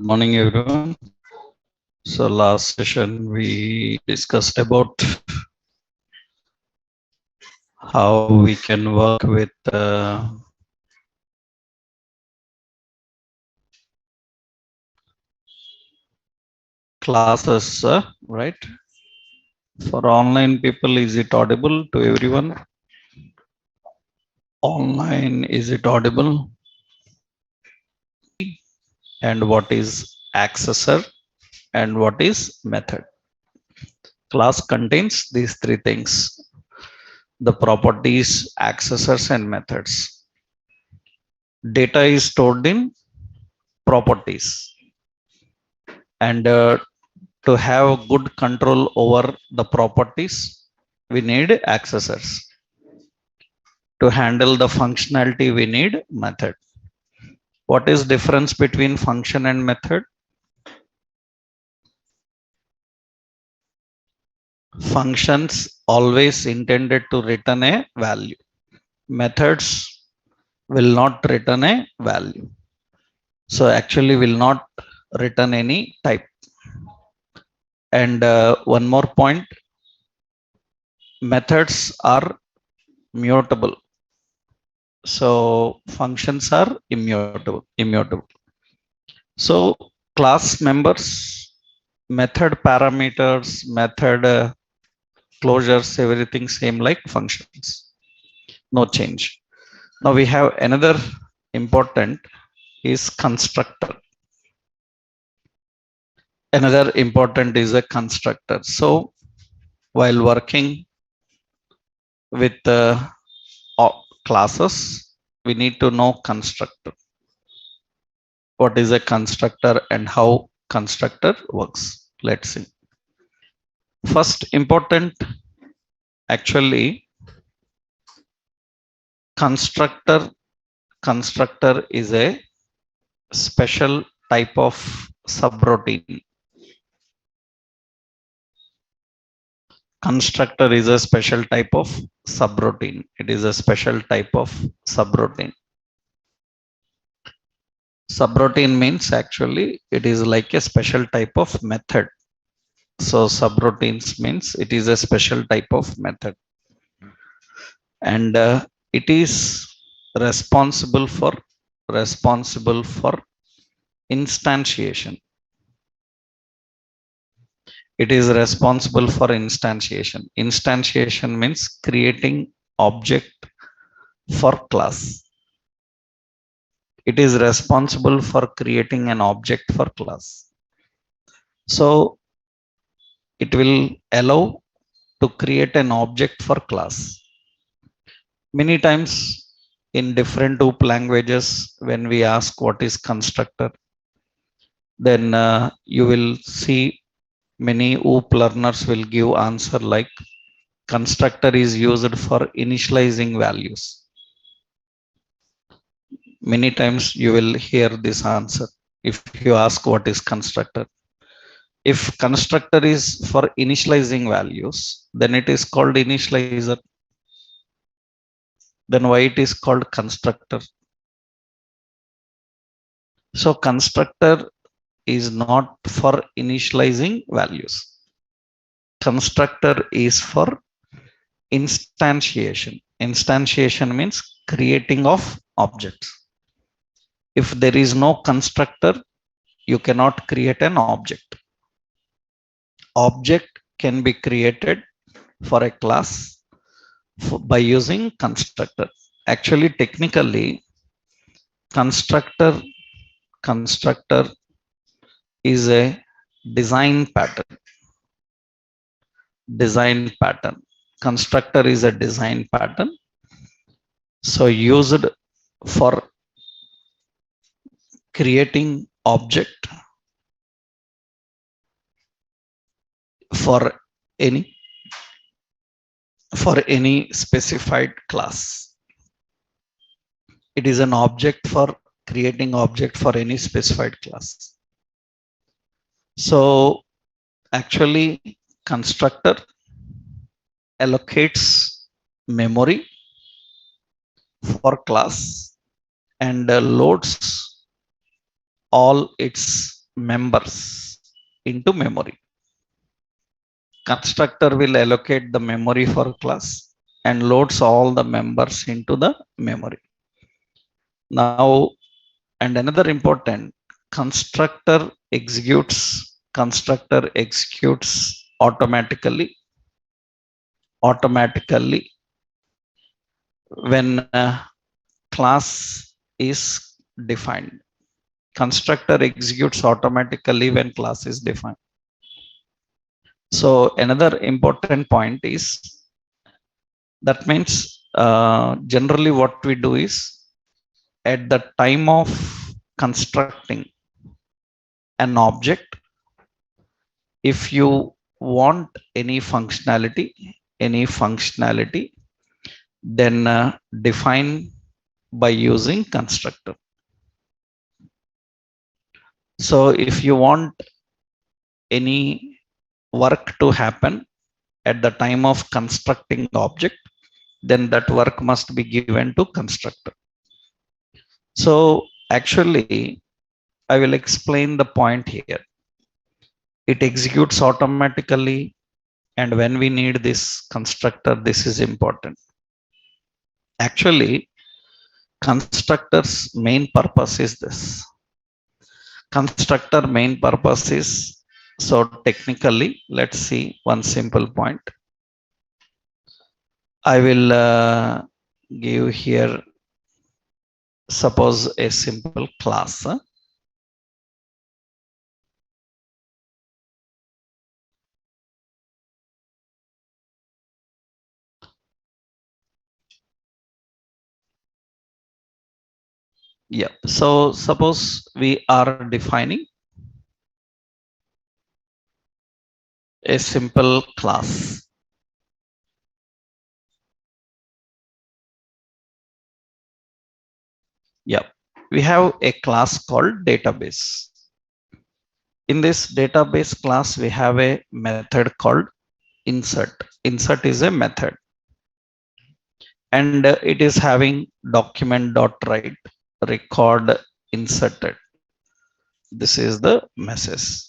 Morning, everyone. So last session we discussed about how we can work with classes, right? For online people, is it audible to everyone? Online, is it audible? And what is accessor and what is method? Class contains these three things: the properties, accessors, and methods. Data is stored in properties, and to have good control over the properties, we need accessors. To handle the functionality, we need method. What is difference between function and method? Functions always intended to return a value. Methods will not return a value. So actually will not return any type. And one more point, methods are mutable. So functions are immutable. So class members, method parameters, method closures, everything same like functions. No change. Now we have another important is constructor. Another important is a constructor. So while working with classes, we need to know constructor. What is a constructor and how constructor works? Let's see. First important, actually, constructor is a special type of subroutine. Constructor is a special type of subroutine. It is a special type of subroutine. Subroutine means actually it is like a special type of method. So subroutines means it is a special type of method, and it is responsible for instantiation. It is responsible for instantiation. Instantiation means creating object for class. It is responsible for creating an object for class. So it will allow to create an object for class. Many times in different OOP languages, when we ask what is constructor, then you will see many OOP learners will give answer like constructor is used for initializing values. Many times you will hear this answer if you ask what is constructor. If constructor is for initializing values, then it is called initializer. Then why it is called constructor? So constructor is not for initializing values. Constructor is for instantiation. Instantiation means creating of objects. If there is no constructor, you cannot create an object. Object can be created for a class by using constructor. Actually, technically, constructor is a design pattern. Constructor is a design pattern. So used for creating object for any specified class. It is an object for creating object for any specified class. So actually constructor allocates memory for class and loads all its members into memory. Constructor will allocate the memory for class and loads all the members into the memory. Now, and another important, constructor executes automatically when class is defined. Constructor executes automatically when class is defined. So another important point is that means generally what we do is at the time of constructing an object, if you want any functionality, then define by using constructor. So if you want any work to happen at the time of constructing the object, then that work must be given to constructor. So actually, I will explain the point here. It executes automatically, and when we need this constructor, this is important. Actually, constructor's main purpose is this. Constructor main purpose is, so technically, let's see one simple point. I will give here, suppose a simple class. Yeah, so suppose we are defining a simple class. Yeah, we have a class called database. In this database class, we have a method called insert. Insert is a method, and it is having document.write record inserted. This is the message.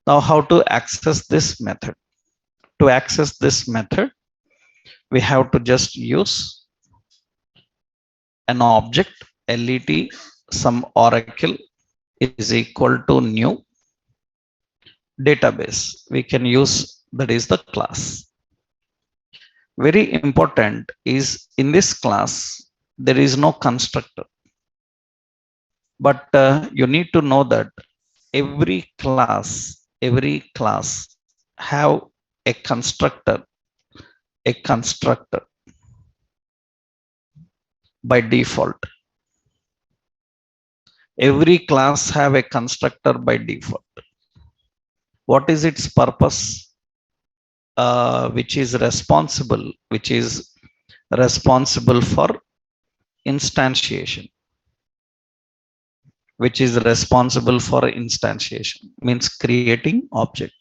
Now, how to access this method? To access this method, we have to just use an object let some oracle is equal to new database. We can use, that is the class. Very important is in this class, there is no constructor. But you need to know that every class have a constructor by default. Every class have a constructor by default. What is its purpose? Which is responsible for instantiation. Which is responsible for instantiation means creating object.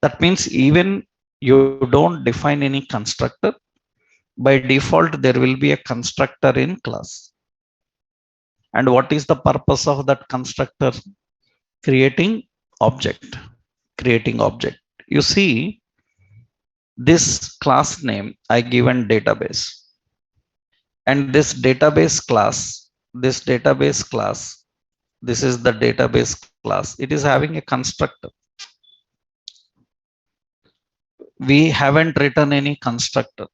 That means even you don't define any constructor, by default there will be a constructor in class. And what is the purpose of that constructor? Creating object. You see, this class name I given database, and this database class, this is the database class. It is having a constructor. We haven't written any constructor,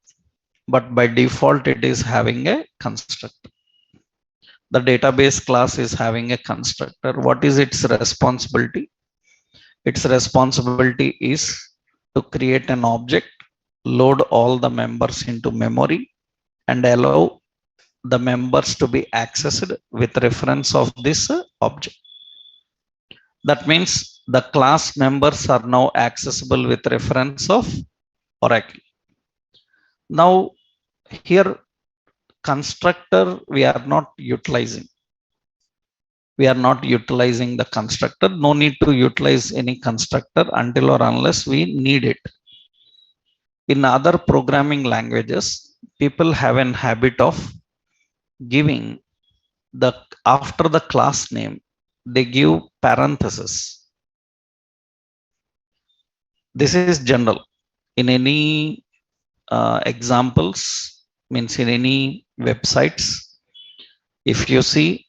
but by default it is having a constructor. The database class is having a constructor. What is its responsibility? Its responsibility is to create an object, load all the members into memory, and allow the members to be accessed with reference of this object. That means the class members are now accessible with reference of oracle. Now here constructor we are not utilizing. We are not utilizing the constructor. No need to utilize any constructor until or unless we need it. In other programming languages, people have an habit of giving the after the class name, they give parenthesis. This is general. In any examples, means in any websites, if you see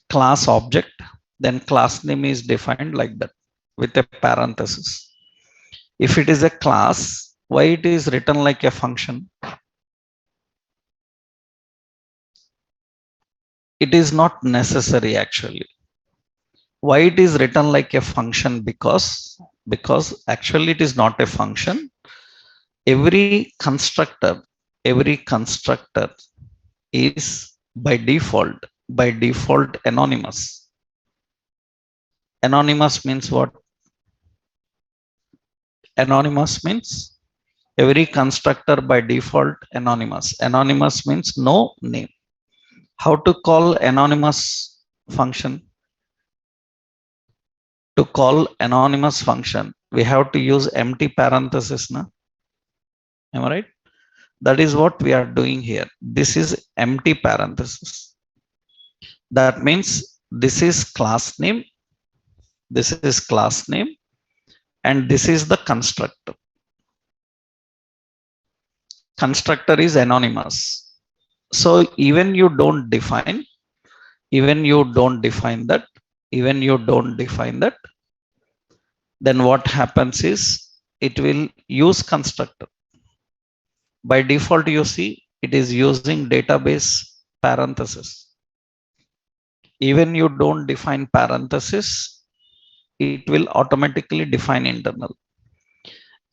class object, then class name is defined like that with a parenthesis. If it is a class, why it is written like a function? It is not necessary actually. Why it is written like a function? Because actually it is not a function. Every constructor, every constructor is by default anonymous. Anonymous means what? Anonymous means every constructor by default anonymous. Anonymous means no name. How to call anonymous function? To call anonymous function, we have to use empty parenthesis. Na? Am I right? That is what we are doing here. This is empty parenthesis. That means this is class name. This is class name. And this is the constructor. Constructor is anonymous. So even you don't define, even you don't define that, then what happens is it will use constructor. By default, you see it is using database parenthesis. Even you don't define parenthesis, it will automatically define internal.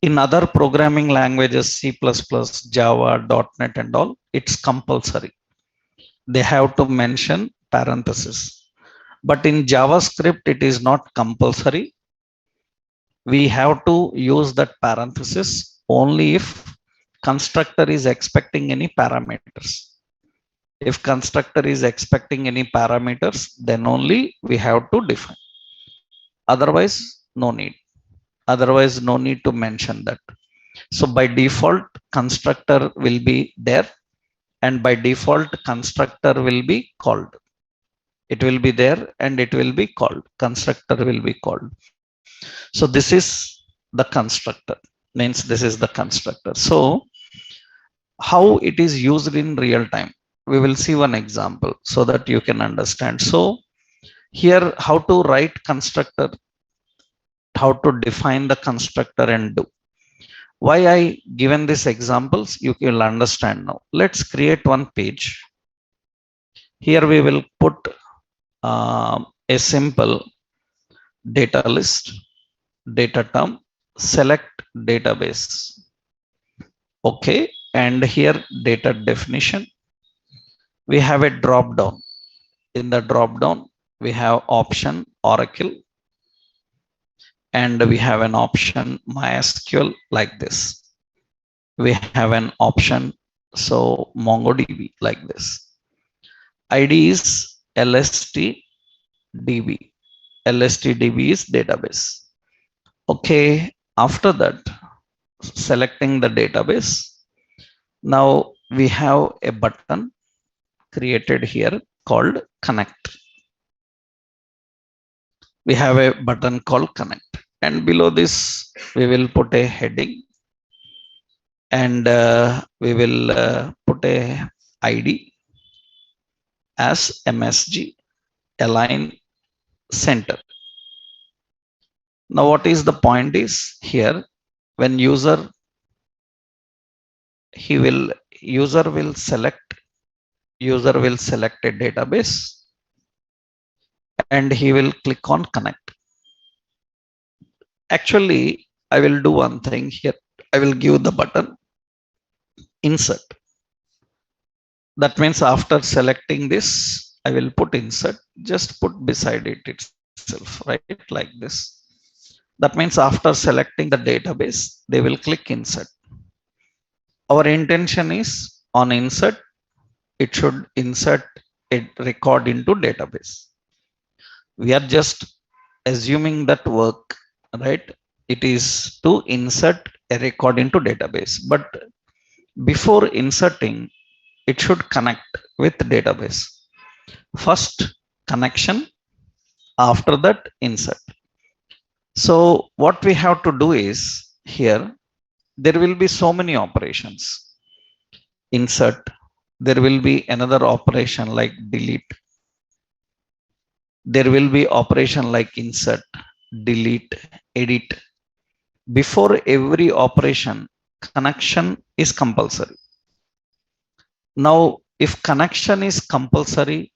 In other programming languages, C++, Java, .NET and all, it's compulsory. They have to mention parenthesis. But in JavaScript, it is not compulsory. We have to use that parenthesis only if constructor is expecting any parameters. If constructor is expecting any parameters, then only we have to define. Otherwise, no need. Otherwise, no need to mention that. So by default, constructor will be there, and by default, constructor will be called. It will be there and it will be called. Constructor will be called. So this is the constructor, means this is the constructor. So how it is used in real time, we will see one example so that you can understand. So here, how to write constructor, how to define the constructor and do. Why I given these examples, you will understand now. Let's create one page. Here we will put a simple data list, data term, select database. Okay, and here data definition. We have a drop down. In the drop down, we have option Oracle, and we have an option MySQL like this. We have an option so MongoDB like this. ID is LSTDB. LSTDB is database. Okay, after that, selecting the database. Now we have a button created here called connect. We have a button called connect, and below this we will put a heading, and we will put a ID as MSG align center. Now what is the point is here, when user will select a database and he will click on connect. Actually, I will do one thing here. I will give the button insert. That means after selecting this, I will put insert, just put beside it itself, right? Like this. That means after selecting the database, they will click insert. Our intention is on insert, it should insert a record into database. We are just assuming that work, right? It is to insert a record into database, but before inserting, it should connect with database. First connection, After that, insert. So what we have to do is here, there will be so many operations. Insert, there will be another operation like delete. There will be operation like insert, delete, edit. Before every operation, connection is compulsory. Now, if connection is compulsory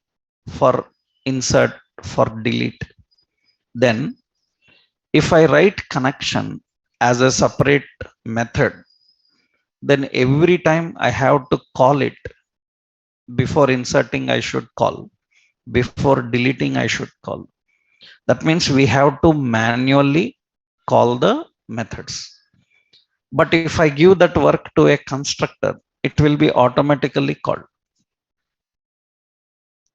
for insert, for delete, then if I write connection as a separate method, then every time I have to call it. Before inserting, I should call. Before deleting, I should call. That means we have to manually call the methods. But if I give that work to a constructor, it will be automatically called.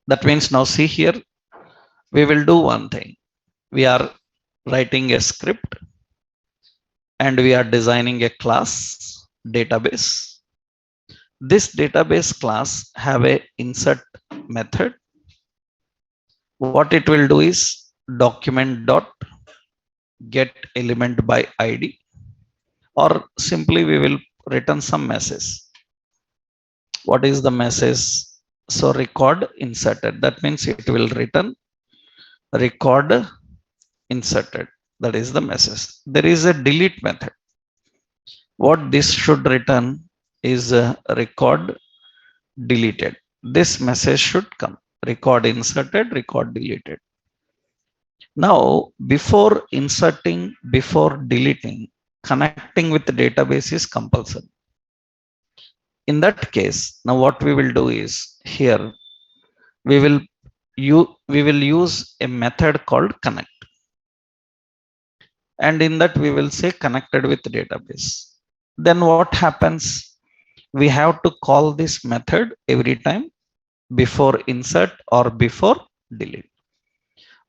That means now see here, we will do one thing. We are writing a script and we are designing a class database. This database class have a insert method. What it will do is document dot get element by ID, or simply we will return some message. What is the message? So record inserted. That means it will return record inserted. That is the message. There is a delete method. What this should return is record deleted. This message should come. Record inserted, record deleted. Now, before inserting, before deleting, connecting with the database is compulsory. In that case, now what we will do is here, we will use a method called connect. And in that we will say connected with the database. Then what happens? We have to call this method every time before insert or before delete.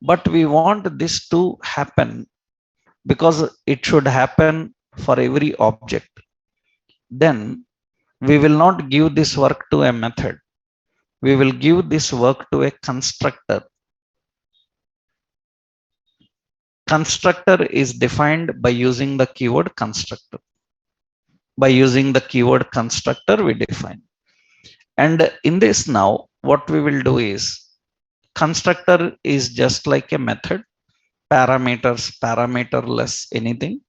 But we want this to happen because it should happen for every object. Then we will not give this work to a method. We will give this work to a constructor. Constructor is defined by using the keyword constructor. By using the keyword constructor, we define. And in this now, what we will do is, constructor is just like a method, parameters, parameterless, anything.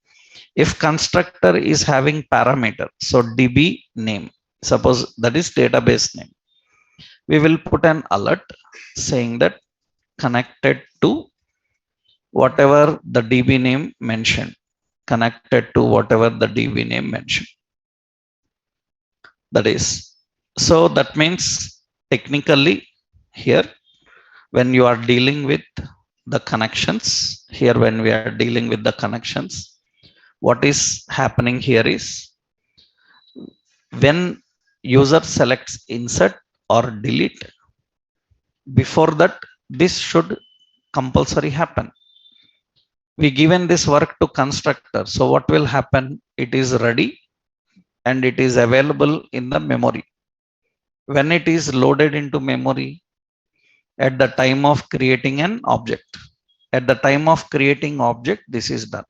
If constructor is having parameter, so DB name, suppose that is database name, we will put an alert saying that connected to whatever the DB name mentioned, connected to whatever the DB name mentioned. That is, so that means technically here, when you are dealing with the connections, here when we are dealing with the connections, what is happening here is, when user selects insert or delete, before that this should compulsory happen. We given this work to constructor, so what will happen? It is ready and it is available in the memory. When it is loaded into memory, at the time of creating an object, at the time of creating object, this is done.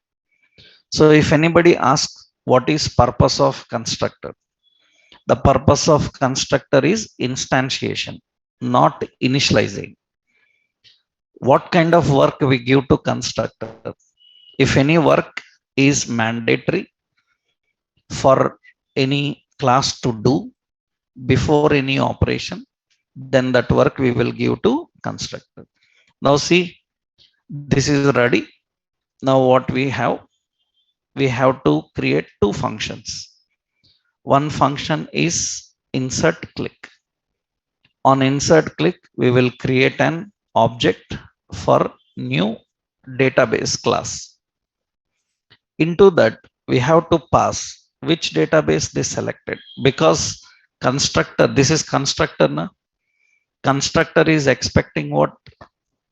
So if anybody asks what is purpose of constructor, the purpose of constructor is instantiation, not initializing. What kind of work we give to constructor? If any work is mandatory for any class to do before any operation, then that work we will give to constructor. Now see, this is ready. Now what we have to create two functions. One function is insert click. On insert click, we will create an object for new database class. Into that, we have to pass which database they selected, because constructor, this is constructor now. Constructor is expecting what?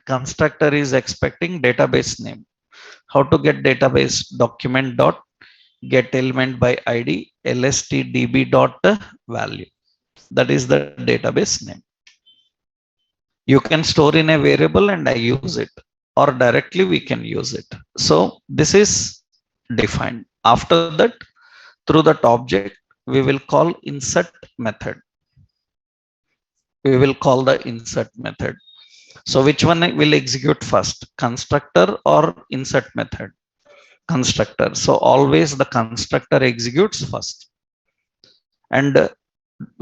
Constructor is expecting database name. How to get database? Document dot get element by ID lstdb dot value. That is the database name. You can store in a variable and I use it, or directly we can use it. So this is defined. After that, through that object, we will call insert method. We will call the insert method. So which one will execute first, constructor or insert method? Constructor. So always the constructor executes first. And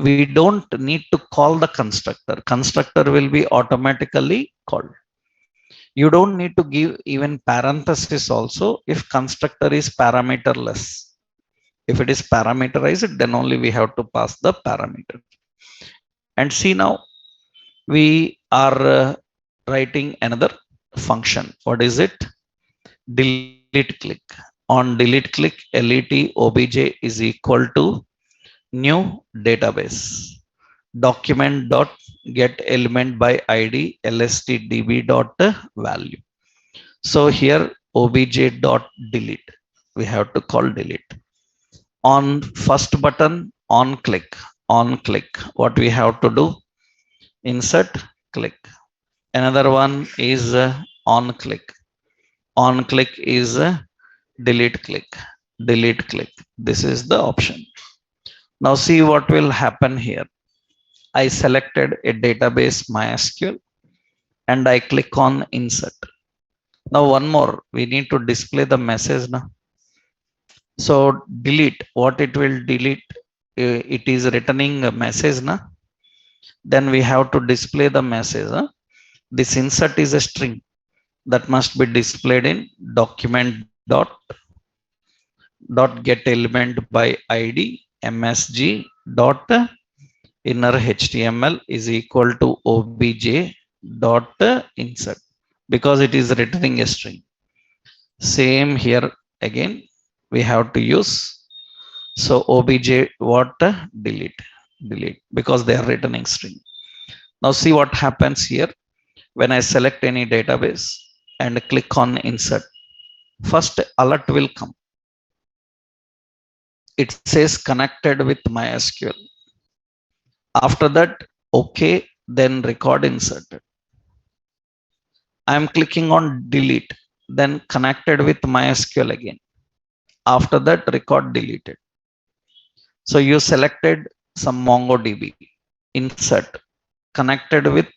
we don't need to call the constructor. Constructor will be automatically called. You don't need to give even parenthesis also if constructor is parameterless. If it is parameterized, then only we have to pass the parameter. And see now, we are writing another function. What is it? Delete click. On delete click, let obj is equal to new database. Document dot get element by id lstdb dot value. So here obj dot delete. We have to call delete. On first button, on click. What we have to do? Insert click. Another one is on click. On click is delete click. This is the option. Now see what will happen here. I selected a database MySQL and I click on insert. Now one more, we need to display the message now. So delete, what it will delete? It is returning a message now. Then we have to display the message. This insert is a string that must be displayed in document dot get element by id msg dot inner html is equal to obj dot insert, because it is returning a string. Same here again we have to use. So obj what? Delete because they are returning string. Now see what happens here. When I select any database and click on insert, first alert will come. It says connected with MySQL. After that, okay, then record inserted. I am clicking on delete, then connected with MySQL again. After that, record deleted. So you selected some MongoDB, insert, connected with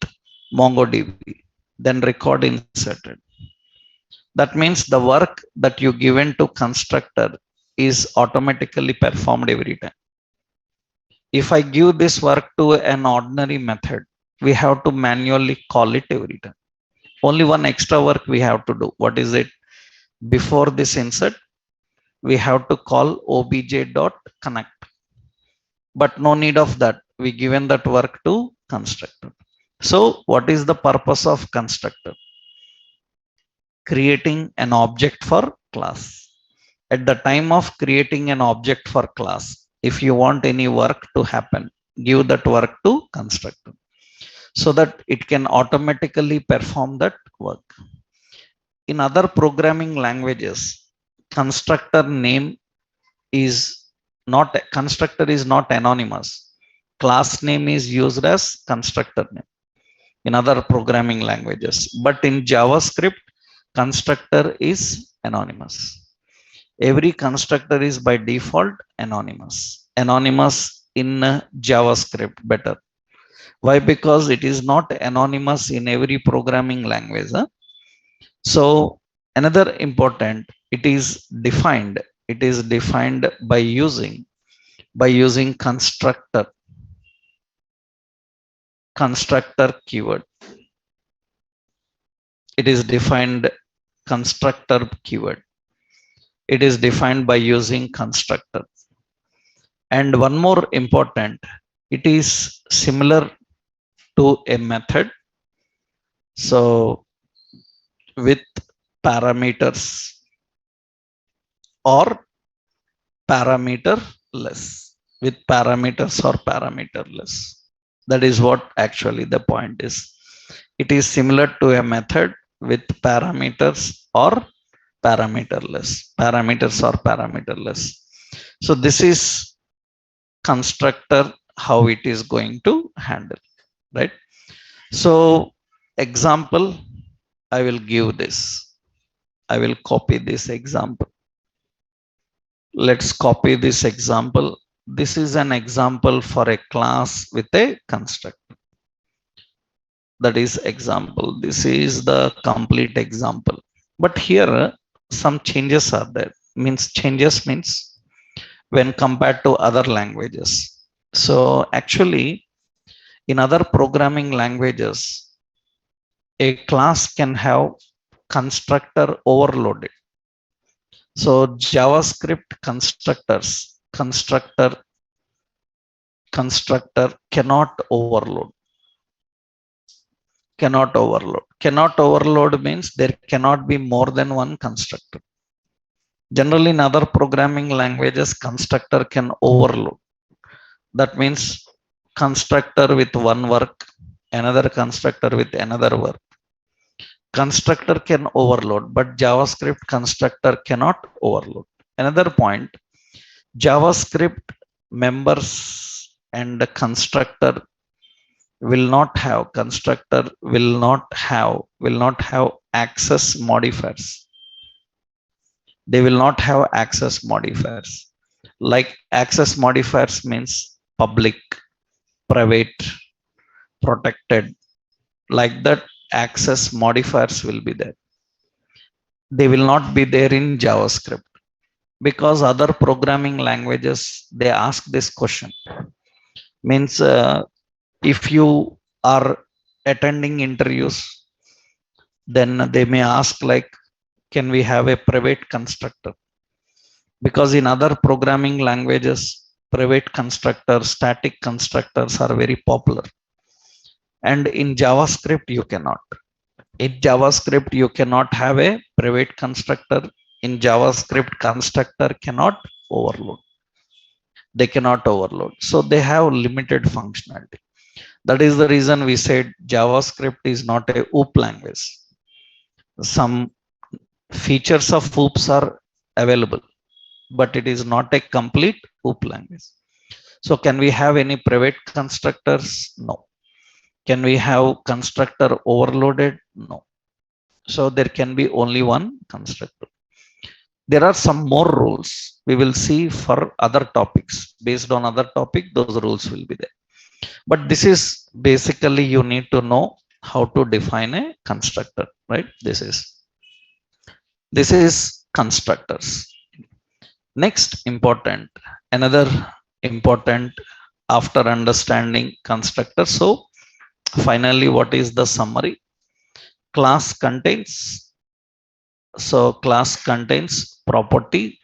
MongoDB, then record inserted. That means the work that you given to constructor is automatically performed every time. If I give this work to an ordinary method, we have to manually call it every time. Only one extra work we have to do. What is it? Before this insert, we have to call obj.connect. But no need of that. We given that work to constructor. So what is the purpose of constructor? Creating an object for class. At the time of creating an object for class, if you want any work to happen, give that work to constructor so that it can automatically perform that work. In other programming languages, constructor name is not anonymous. Class name is used as constructor name in other programming languages, but in JavaScript, constructor is anonymous. Every constructor is by default anonymous. Anonymous in JavaScript better. Why? Because it is not anonymous in every programming language. So another important, it is defined. It is defined by using constructor keyword. It is defined constructor keyword. It is defined by using constructor. And one more important, it is similar to a method. So with parameters or parameterless, with parameters or parameterless. That is what actually the point is. It is similar to a method with parameters or parameterless. So this is constructor, how it is going to handle, right? So example, I will give this. I will copy this example. Let's copy this example. This is an example for a class with a construct. That is example. This is the complete example. But here some changes are there. Means changes means when compared to other languages. So actually in other programming languages, a class can have constructor overloaded. So JavaScript constructor cannot overload means there cannot be more than one constructor. Generally in other programming languages constructor can overload. That means constructor with one work, another constructor with another work. Constructor can overload, but JavaScript constructor cannot overload. Another point, JavaScript members and the constructor will not have access modifiers. They will not have access modifiers. Like access modifiers means public, private, protected. Like that, access modifiers will be there. They will not be there in JavaScript, because other programming languages they ask this question. Means if you are attending interviews, then they may ask like, can we have a private constructor? Because in other programming languages, private constructors, static constructors are very popular. And in JavaScript, you cannot. In JavaScript, you cannot have a private constructor. In JavaScript, constructor cannot overload. They cannot overload. So they have limited functionality. That is the reason we said JavaScript is not a OOP language. Some features of OOPs are available, but it is not a complete OOP language. So can we have any private constructors? No. Can we have constructor overloaded? No. So there can be only one constructor. There are some more rules we will see for other topics. Based on other topic, those rules will be there. But this is basically you need to know how to define a constructor, right? This is constructors. Next important, another important after understanding constructor. So finally, what is the summary? Class contains property,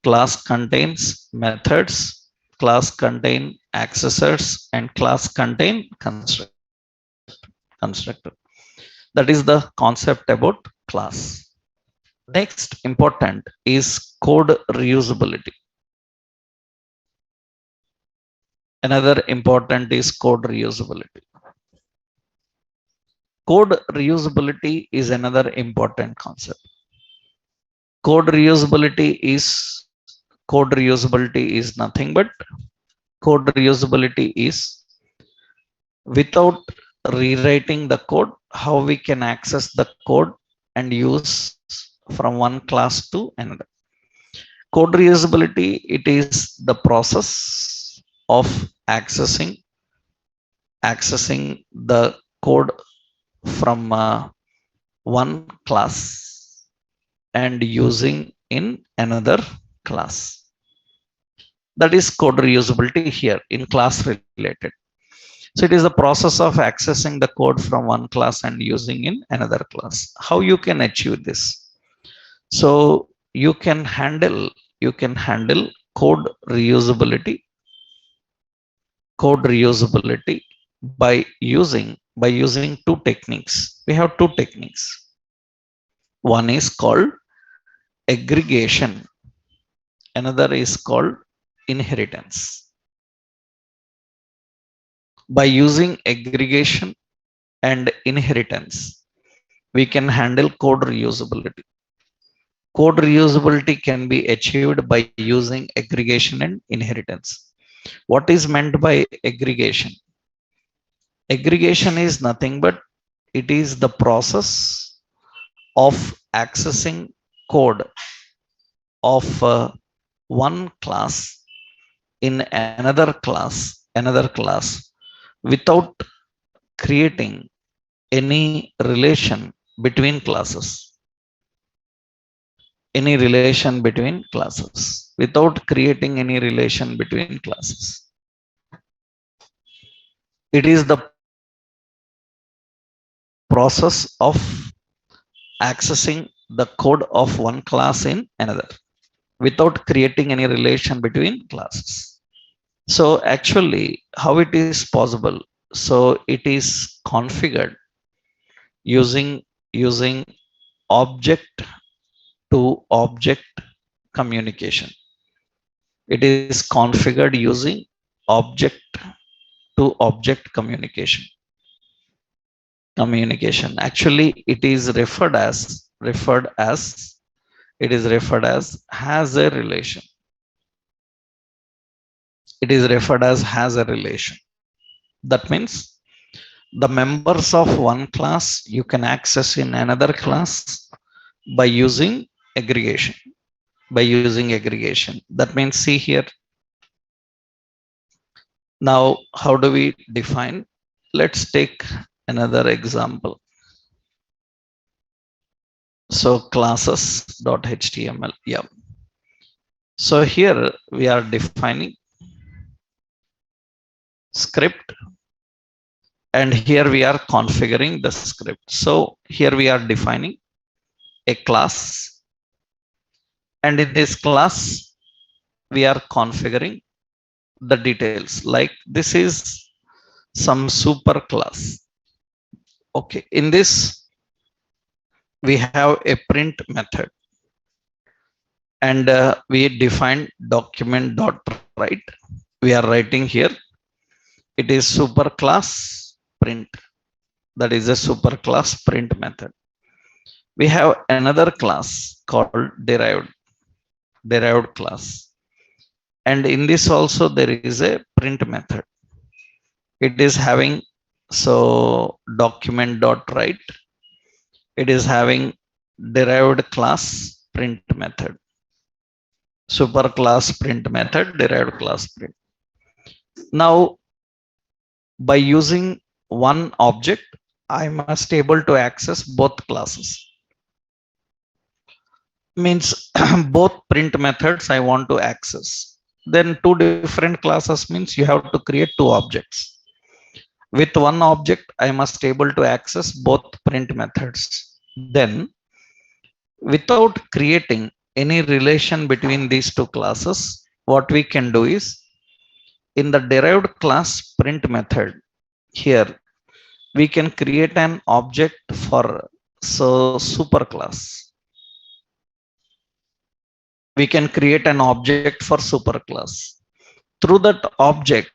class contains methods, class contain accessors, and class contain constructor. That is the concept about class. Next important is code reusability. Another important is code reusability. Code reusability is another important concept. Code reusability is nothing but without rewriting the code, how we can access the code and use from one class to another. Code reusability, it is the process of accessing the code from one class and using in another class. That is code reusability here in class related. So it is the process of accessing the code from one class and using in another class. How you can achieve this? So you can handle code reusability by using two techniques. We have two techniques. One is called aggregation, another is called inheritance. By using aggregation and inheritance, we can handle code reusability. Code reusability can be achieved by using aggregation and inheritance. What is meant by aggregation? Aggregation is nothing but it is the process of accessing code of one class in another class without creating any relation between classes, without creating any relation between classes. It is the process of accessing the code of one class in another without creating any relation between classes. So actually how it is possible? So it is configured using object to object communication. It is configured using object to object communication. Actually it is referred as has a relation. It is referred as has a relation. That means the members of one class you can access in another class by using aggregation. That means, see here. Now how do we define? Let's take another example. So classes.html. Yeah. So here we are defining script, and here we are configuring the script. So here we are defining a class, and in this class we are configuring the details, like this is some super class. Okay, in this we have a print method, and we define document dot write. We are writing here, it is super class print. That is a super class print method. We have another class called derived class, and in this also there is a print method. It is having, so document dot write, it is having derived class print method, super class print method, derived class print. Now by using one object I must able to access both classes. Means both print methods I want to access. Then two different classes means you have to create two objects. With one object I must able to access both print methods. Then without creating any relation between these two classes, what we can do is, in the derived class print method, here we can create an object for super class. We can create an object for super class. Through that object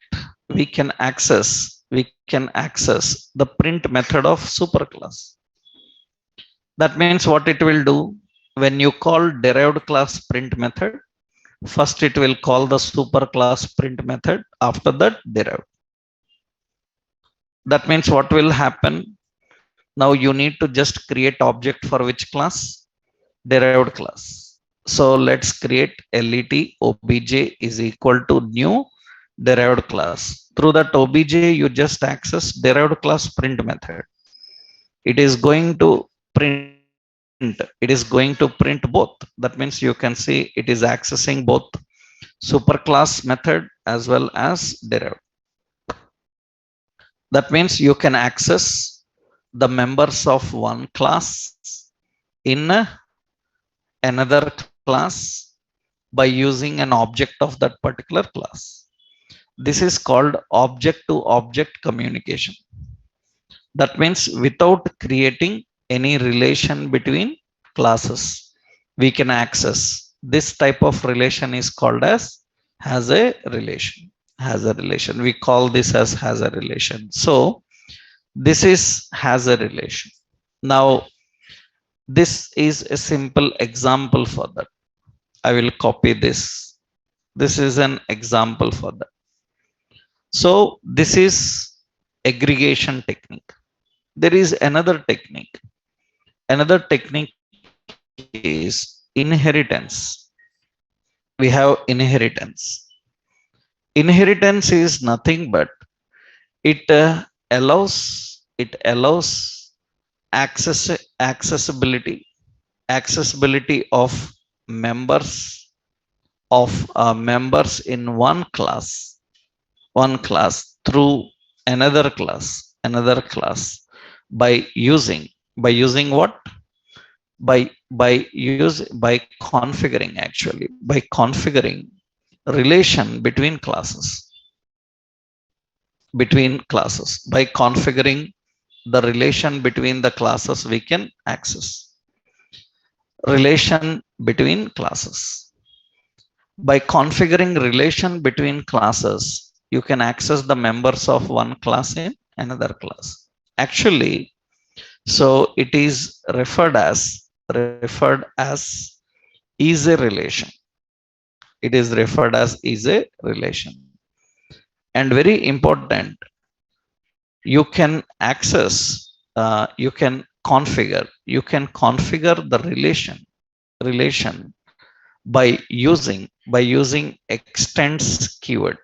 we can access the print method of super class. That means what it will do, when you call derived class print method, first it will call the super class print method, after that derived. That means what will happen, now you need to just create object for which class? Derived class. So let's create let obj is equal to new derived class. Through that obj you just access derived class print method. It is going to print both. That means you can see it is accessing both super class method as well as derived. That means you can access the members of one class in another class by using an object of that particular class. This is called object to object communication. That means without creating any relation between classes, we can access. This type of relation is called as has a relation. We call this as has a relation. So this is has a relation. Now this is a simple example for that. I will copy this. This is an example for that. So this is aggregation technique. There is another technique is inheritance. We have inheritance. Inheritance is nothing but it allows accessibility of members members in one class through another class by using what by configuring, actually by configuring relation between classes. By configuring the relation between the classes, we can access relation between classes. By configuring relation between classes, you can access the members of one class in another class. Actually, so it is referred as is a relation. It is referred as is a relation. And very important, you can access, you can configure the relation by using extends keyword.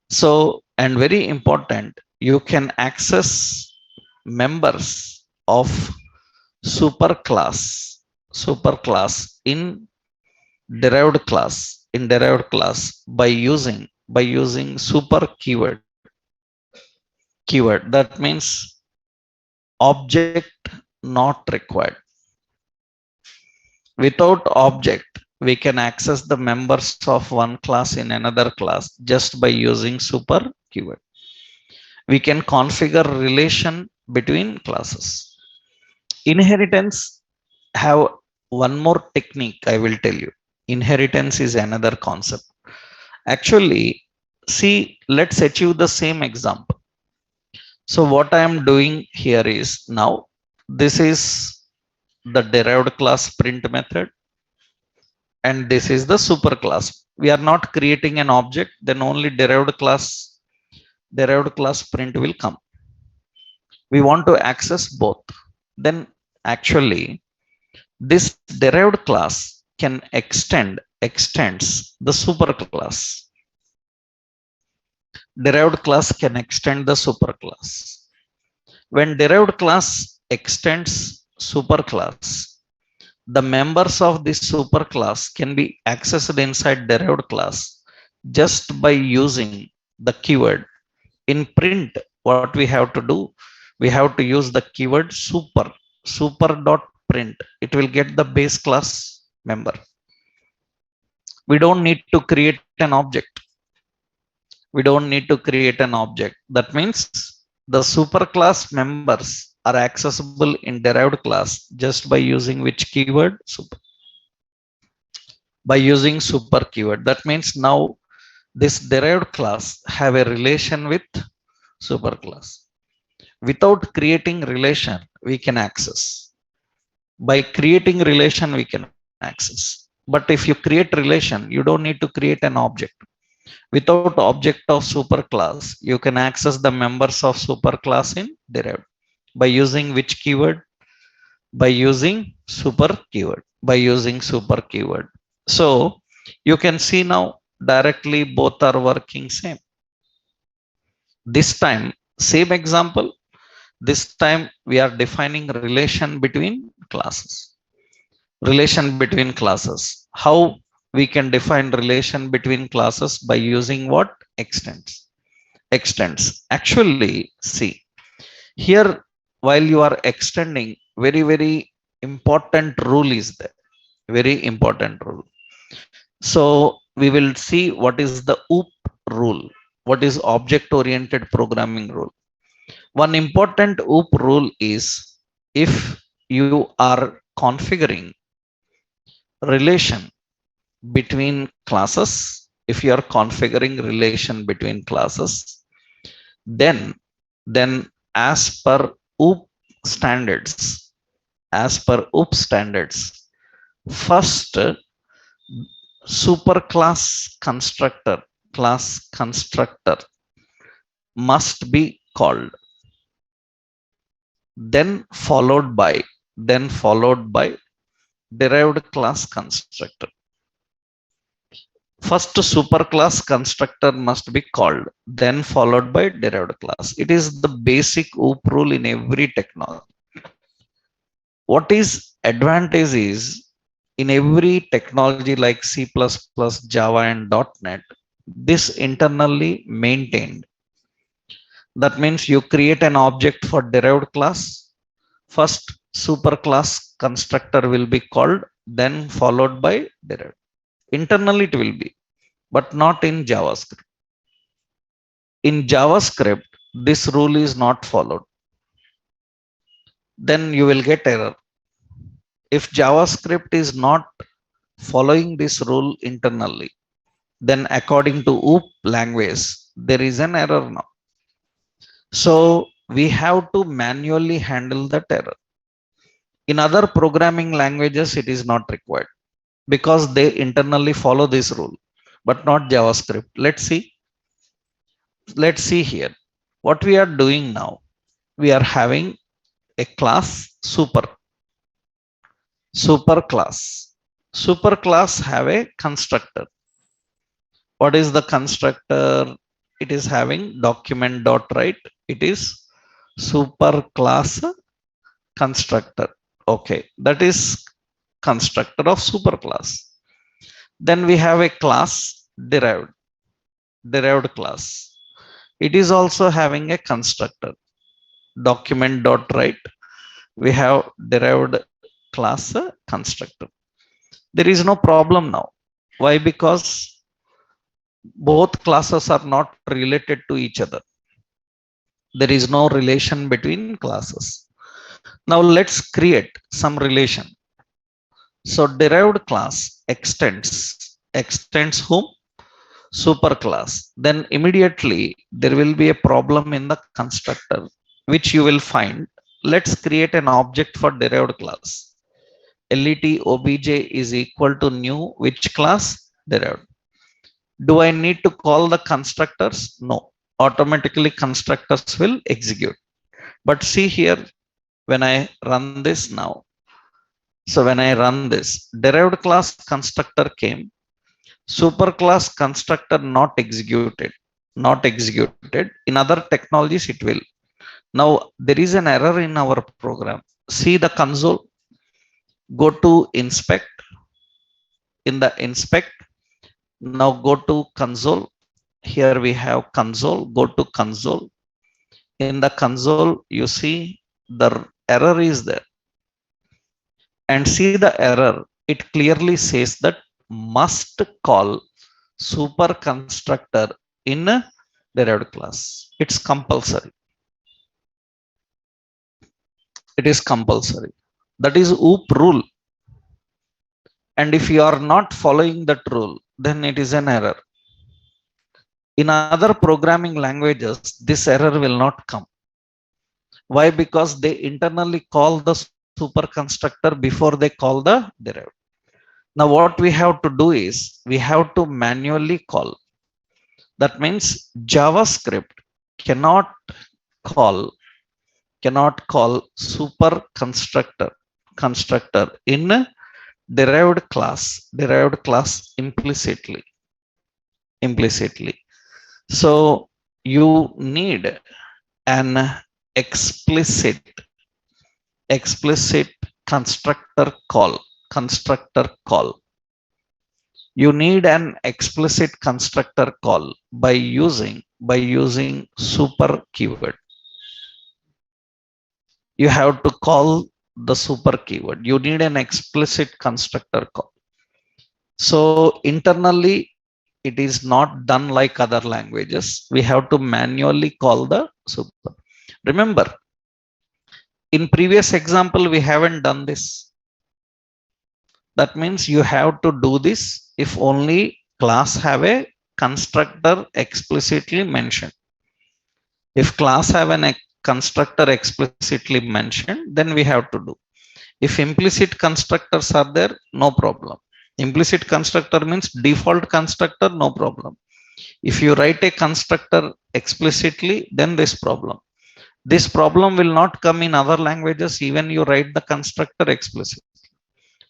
So, and very important, you can access members of superclass superclass in derived class by using super keyword. That means object not required. Without object, we can access the members of one class in another class just by using super keyword. We can configure relation between classes. Inheritance have one more technique I will tell you. Inheritance is another concept. Actually, see, let's achieve the same example. So what I am doing here is, now this is the derived class print method, and this is the superclass. We are not creating an object, then only derived class print will come. We want to access both. Then actually, this derived class can extends the superclass. Derived class can extend the superclass. When derived class extends superclass, the members of this superclass can be accessed inside derived class just by using the keyword. In print, what we have to do, we have to use the keyword super.print. It will get the base class member. We don't need to create an object. That means the superclass members are accessible in derived class just by using which keyword? By using super keyword. That means now this derived class have a relation with superclass. Without creating relation, we can access. By creating relation, we can access. But if you create relation, you don't need to create an object. Without object of superclass, you can access the members of superclass in derived. By using which keyword? By using super keyword. So you can see now directly both are working same. This time, same example. This time we are defining relation between classes. How we can define relation between classes? By using what? Extends. Actually, see here, while you are extending, very important rule is there. Very important rule. So we will see what is the OOP rule. What is object oriented programming rule? One important OOP rule is, if you are configuring relation between classes, then as per OOP standards, first superclass class constructor must be called. then followed by derived class constructor. First superclass constructor must be called, then followed by derived class. It is the basic OOP rule in every technology. What is advantage is in every technology like C++, Java and .NET, this internally maintained. That means you create an object for derived class. First superclass constructor will be called, then followed by derived. Internally it will be, but not in JavaScript. In JavaScript, this rule is not followed. Then you will get error. If JavaScript is not following this rule internally, then according to OOP language, there is an error now. So we have to manually handle that error. In other programming languages, it is not required because they internally follow this rule, but not JavaScript. Let's see here. What we are doing now, we are having a class superclass. Superclass have a constructor. What is the constructor? It is having document.write. It is superclass constructor. Okay, that is constructor of superclass. Then we have a class derived class. It is also having a constructor, document.write. We have derived class constructor. There is no problem now. Why? Because both classes are not related to each other. There is no relation between classes. Now let's create some relation. So derived class extends whom? Superclass. Then immediately there will be a problem in the constructor, which you will find. Let's create an object for derived class. let obj is equal to new which class? Derived. Do I need to call the constructors? No. Automatically constructors will execute. But see here, when I run this now, so when I run this, derived class constructor came, superclass constructor not executed. In other technologies it will. Now there is an error in our program. See the console, go to inspect. In the inspect, now go to console. Here we have console, go to console. In the console, you see the error is there. And see the error, it clearly says that must call super constructor in a derived class. It's compulsory. It is compulsory. That is OOP rule. And if you are not following that rule, then it is an error. In other programming languages, this error will not come. Why? Because they internally call the super constructor before they call the derived. Now what we have to do is we have to manually call. That means JavaScript cannot call super constructor in derived class implicitly. So you need an explicit constructor call. You need an explicit constructor call by using super keyword. You have to call the super keyword. You need an explicit constructor call. So internally, it is not done like other languages. We have to manually call the super. Remember, in previous example, we haven't done this. That means you have to do this if only class have a constructor explicitly mentioned. If class have a constructor explicitly mentioned, then we have to do. If implicit constructors are there, no problem. Implicit constructor means default constructor, no problem. If you write a constructor explicitly, then this problem. This problem will not come in other languages, even you write the constructor explicitly.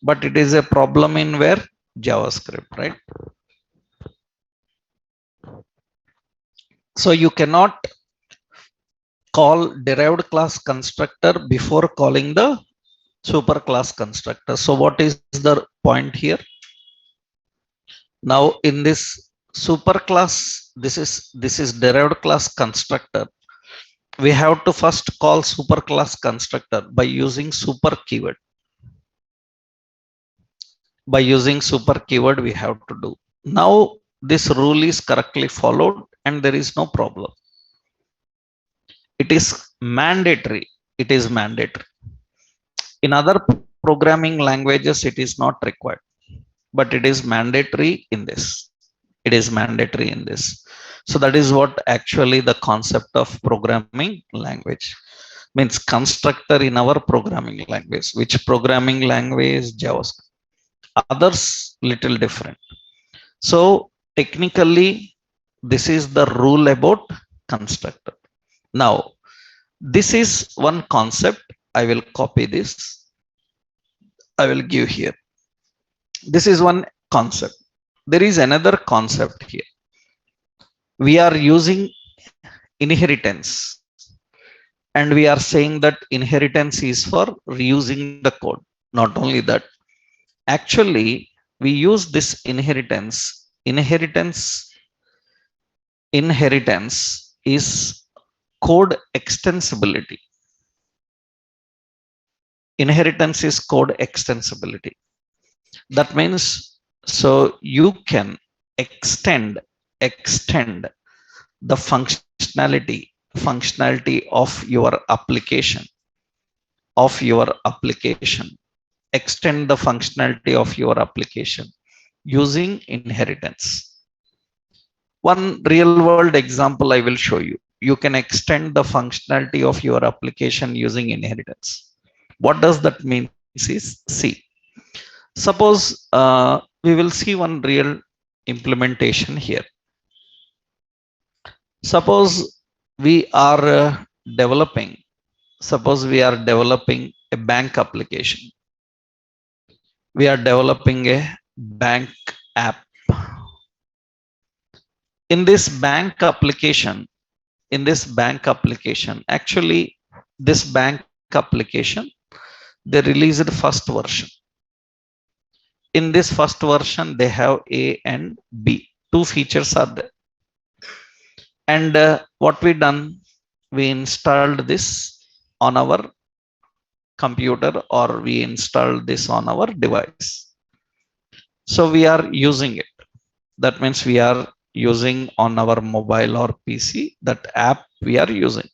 But it is a problem in where? JavaScript, right? So you cannot call derived class constructor before calling the superclass constructor. So what is the point here? Now in this superclass, this is derived class constructor. We have to first call superclass constructor by using super keyword. By using super keyword, we have to do. Now this rule is correctly followed and there is no problem. It is mandatory. It is mandatory. In other programming languages, it is not required, but it is mandatory in this. It is mandatory in this. So that is what actually the concept of programming language means. Constructor in our programming language. Which programming language? JavaScript. Others little different. So technically, this is the rule about constructor. Now, this is one concept. I will copy this. I will give here. This is one concept. There is another concept here. We are using inheritance, and we are saying that inheritance is for reusing the code. Not only that, actually, we use this inheritance. Inheritance is code extensibility. Inheritance is code extensibility. That means, so you can extend the functionality of your application, extend the functionality of your application using inheritance. One real world example I will show you. You can extend the functionality of your application using inheritance. What does that mean? Is see. Suppose we will see one real implementation here. Suppose we are developing a bank application. We are developing a bank app. In this bank application, actually this bank application, they released the first version. In this first version, they have A and B. Two features are there. And what we done, we installed this on our computer, or we installed this on our device. So we are using it. That means we are using on our mobile or PC, that app we are using.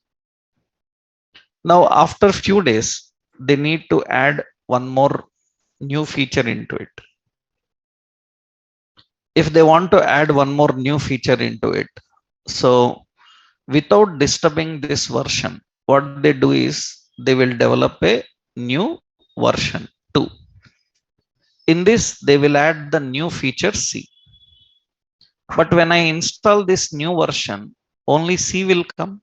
Now, after few days, they need to add one more new feature into it. If they want to add one more new feature into it, so without disturbing this version, what they do is they will develop a new version 2. In this, they will add the new feature C. But when I install this new version, only C will come.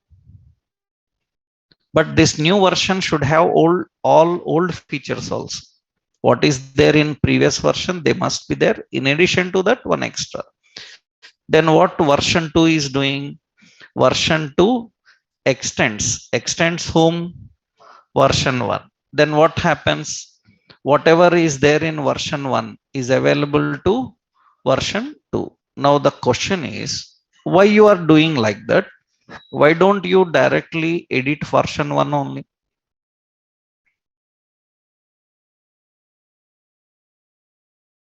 But this new version should have all old features also. What is there in previous version, they must be there. In addition to that, one extra. Then what version 2 is doing? Version 2 extends whom? Version 1. Then what happens? Whatever is there in version 1 is available to version 2. Now the question is, why you are doing like that? Why don't you directly edit version 1 only?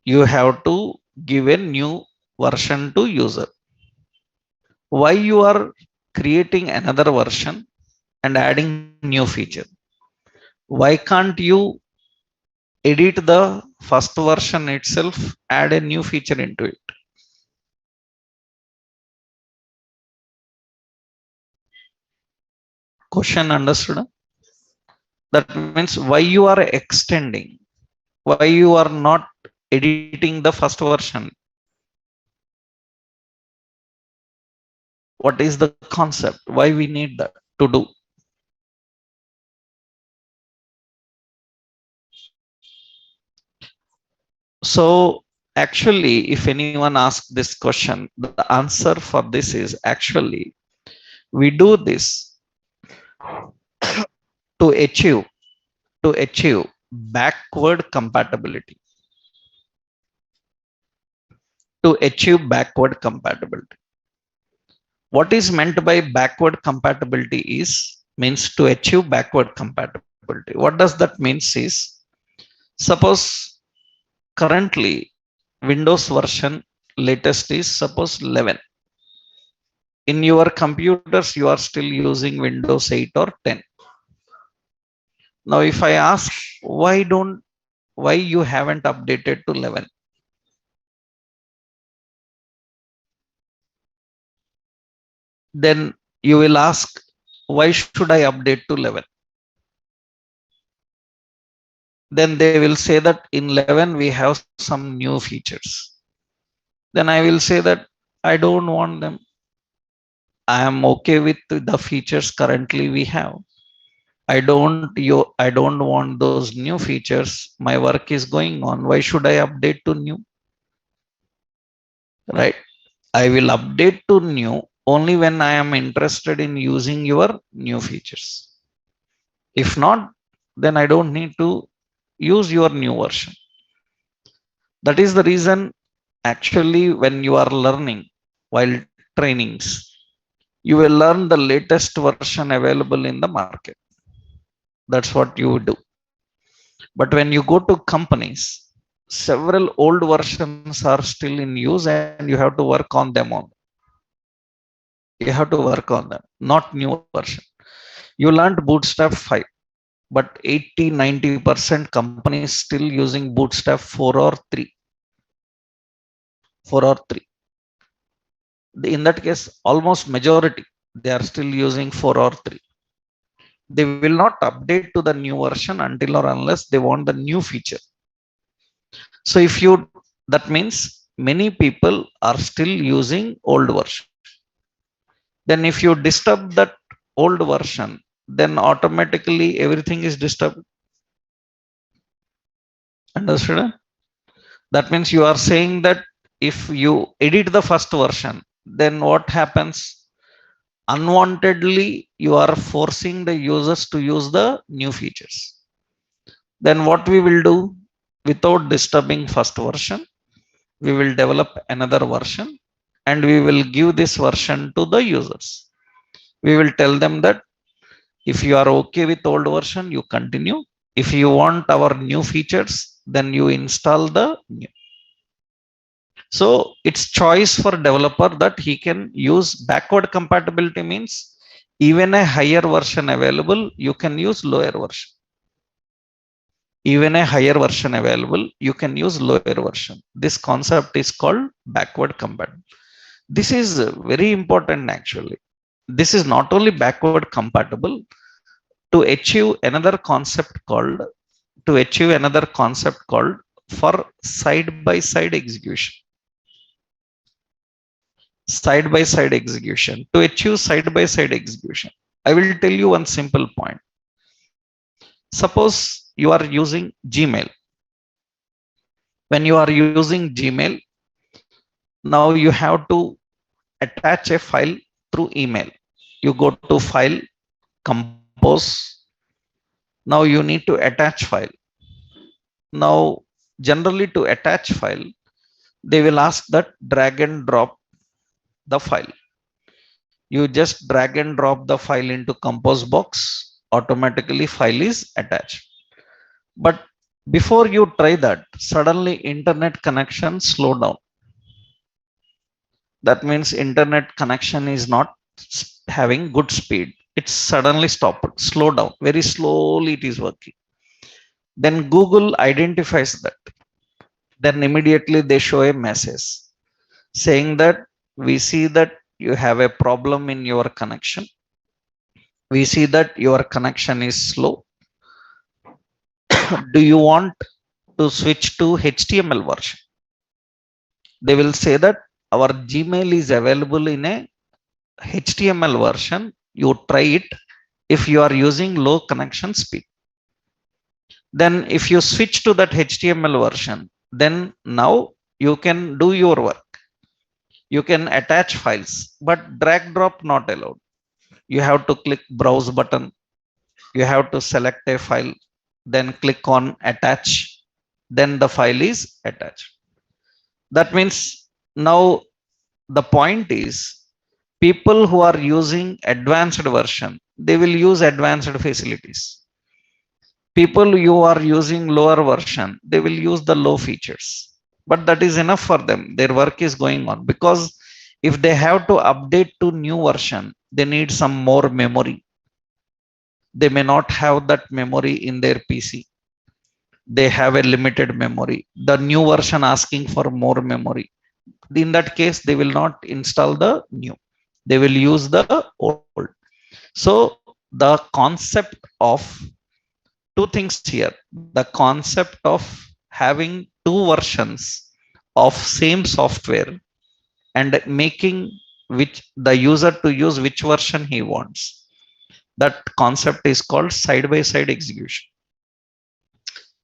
You have to give a new version to user. Why you are creating another version and adding new feature? Why can't you edit the first version itself, add a new feature into it? Question understood? That means why you are extending, why you are not editing the first version? What is the concept? Why we need that to do? So actually, if anyone asks this question, the answer for this is actually we do this to achieve to achieve backward compatibility. To achieve backward compatibility. What is meant by backward compatibility is means to achieve backward compatibility. What does that means is suppose currently Windows version latest is suppose 11. In your computers you are still using Windows 8 or 10. Now if I ask why you haven't updated to 11, then you will ask why should I update to 11? Then they will say that in 11 we have some new features. Then I will say that I don't want them. I am okay with the features currently we have. I don't want those new features. My work is going on. Why should I update to new? Right? I will update to new only when I am interested in using your new features. If not, then I don't need to use your new version. That is the reason actually when you are learning while trainings, you will learn the latest version available in the market. That's what you do. But when you go to companies, several old versions are still in use and you have to work on them on. You have to work on them, not new version. You learned Bootstrap 5, but 80-90% companies still using Bootstrap 4 or 3. 4 or 3. In that case, almost majority, they are still using 4 or 3. They will not update to the new version until or unless they want the new feature. So if you, that means many people are still using old version. Then if you disturb that old version, then automatically everything is disturbed. Understood? That means you are saying that if you edit the first version, then what happens? Unwantedly you are forcing the users to use the new features. Then what we will do, without disturbing first version, we will develop another version and we will give this version to the users. We will tell them that if you are okay with old version, you continue. If you want our new features, then you install the new. So it's choice for developer that he can use backward compatibility means even a higher version available, you can use lower version. Even a higher version available, you can use lower version. This concept is called backward compatible. This is very important actually. This is not only backward compatible, to achieve another concept called for side by side execution. Side by side execution. To achieve side by side execution, I will tell you one simple point. Suppose you are using Gmail. When you are using Gmail, now you have to attach a file through email. You go to file, compose. Now you need to attach file. Now generally to attach file, they will ask that drag and drop the file. You just drag and drop the file into compose box, automatically file is attached. But before you try that, suddenly internet connection slow down. That means internet connection is not having good speed. It's suddenly stopped, slow down, very slowly it is working. Then Google identifies that. Then immediately they show a message saying that we see that you have a problem in your connection. We see that your connection is slow. Do you want to switch to HTML version? They will say that our Gmail is available in a HTML version. You try it if you are using low connection speed. Then if you switch to that HTML version, then now you can do your work. You can attach files, but drag drop not allowed. You have to click browse button. You have to select a file, then click on attach. Then the file is attached. That means now the point is people who are using advanced version, they will use advanced facilities. People who are using lower version, they will use the low features, but that is enough for them. Their work is going on, because if they have to update to new version, they need some more memory. They may not have that memory in their PC. They have a limited memory, the new version asking for more memory. In that case, they will not install the new, they will use the old. So the concept of two things here: the concept of having two versions of same software and making which the user to use which version he wants. That concept is called side by side execution.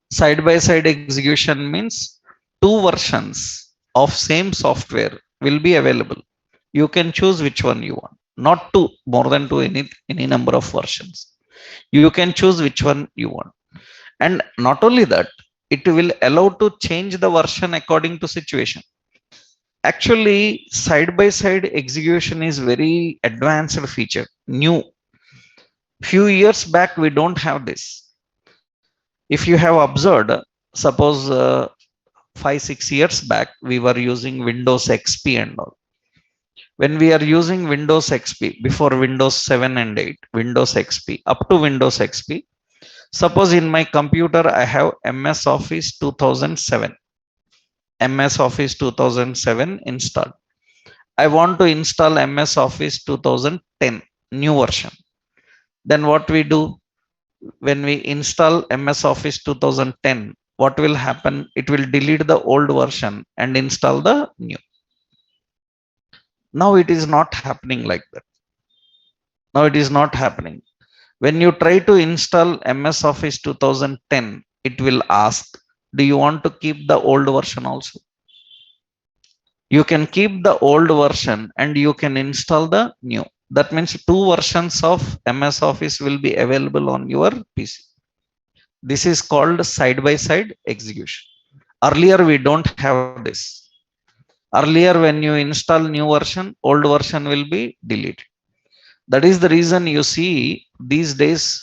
Side by side execution means two versions of same software will be available. You can choose which one you want, not two, more than two, any number of versions. You can choose which one you want. And not only that, it will allow to change the version according to situation. Actually, side by side execution is very advanced feature, new. Few years back we don't have this. If you have observed, suppose 5 6 years back we were using Windows XP and all. When we are using Windows XP, before Windows 7 and 8, Windows XP up to Windows XP, suppose in my computer I have MS Office 2007, MS Office 2007 installed. I want to install MS Office 2010 new version. Then what we do, when we install MS Office 2010, what will happen? It will delete the old version and install the new. Now it is not happening like that. Now it is not happening. When you try to install MS Office 2010, it will ask, do you want to keep the old version also? You can keep the old version and you can install the new. That means two versions of MS Office will be available on your PC. This is called side by side execution. Earlier we don't have this. Earlier when you install new version, old version will be deleted. That is the reason you see these days,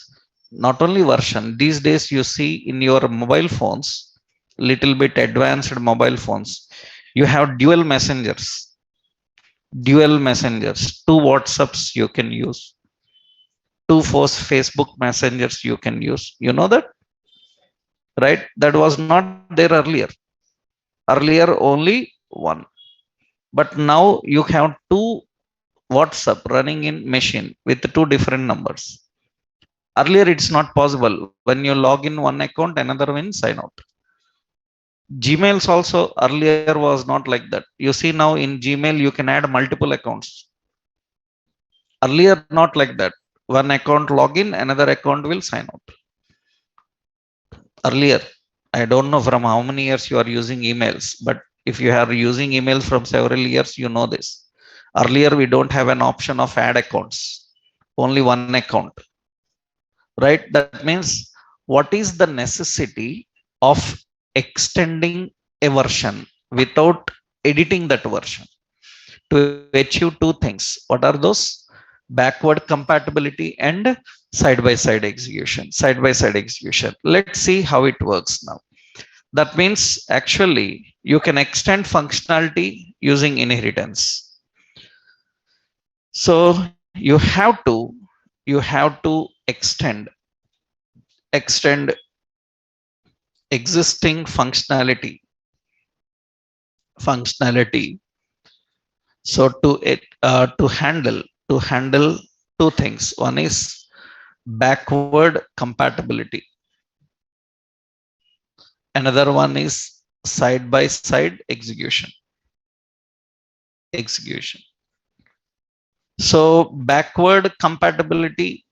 not only version, these days you see in your mobile phones, little bit advanced mobile phones, you have dual messengers, two WhatsApps you can use, two Facebook messengers you can use. You know that, right? That was not there earlier. Earlier only one, but now you have two WhatsApp running in machine with two different numbers. Earlier it's not possible. When you log in one account, another will sign out. Gmails also earlier was not like that. You see now in Gmail you can add multiple accounts. Earlier not like that. One account login, another account will sign out. Earlier, I don't know from how many years you are using emails, but if you are using emails from several years, you know this. Earlier we don't have an option of add accounts, only one account, right? That means what is the necessity of extending a version without editing that version to achieve two things? What are those? Backward compatibility and side by side execution. Side by side execution, let's see how it works now. That means actually you can extend functionality using inheritance. So you have to extend existing functionality. So to handle two things. One is backward compatibility, another one is side by side execution. So backward compatibility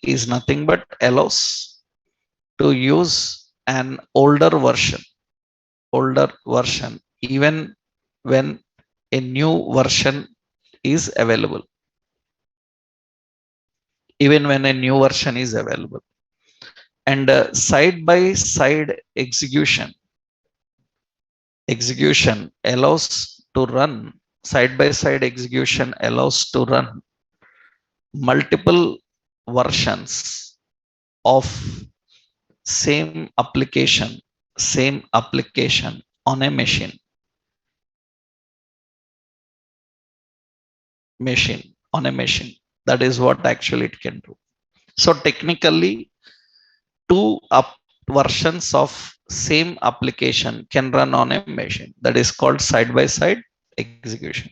is nothing but allows to use an older version. older version even when a new version is available. Even when a new version is available. And side by side execution allows to run side by side execution allows to run multiple versions of same application on a machine. That is what actually it can do. So technically two up versions of same application can run on a machine. That is called side by side execution.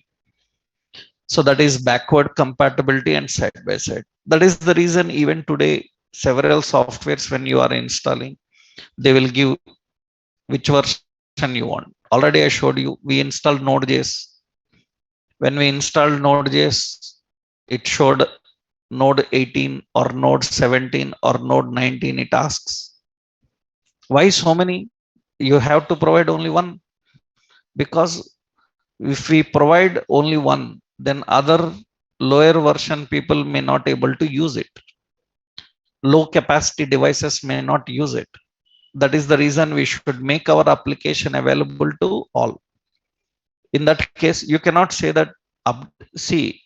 So that is backward compatibility and side by side. That is the reason even today several softwares, when you are installing, they will give which version you want. Already I showed you, we installed Node.js. When we installed Node.js, it showed Node 18 or Node 17 or Node 19. It asks, why so many? You have to provide only one, because if we provide only one, then other lower version people may not able to use it. Low capacity devices may not use it. That is the reason we should make our application available to all. In that case, you cannot say that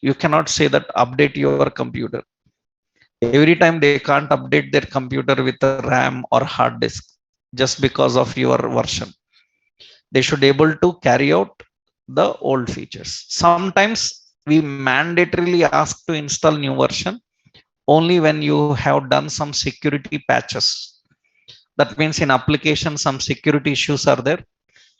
you cannot say that update your computer. Every time they can't update their computer with a RAM or hard disk just because of your version. They should able to carry out the old features. Sometimes we mandatorily ask to install new version only when you have done some security patches. That means in application some security issues are there.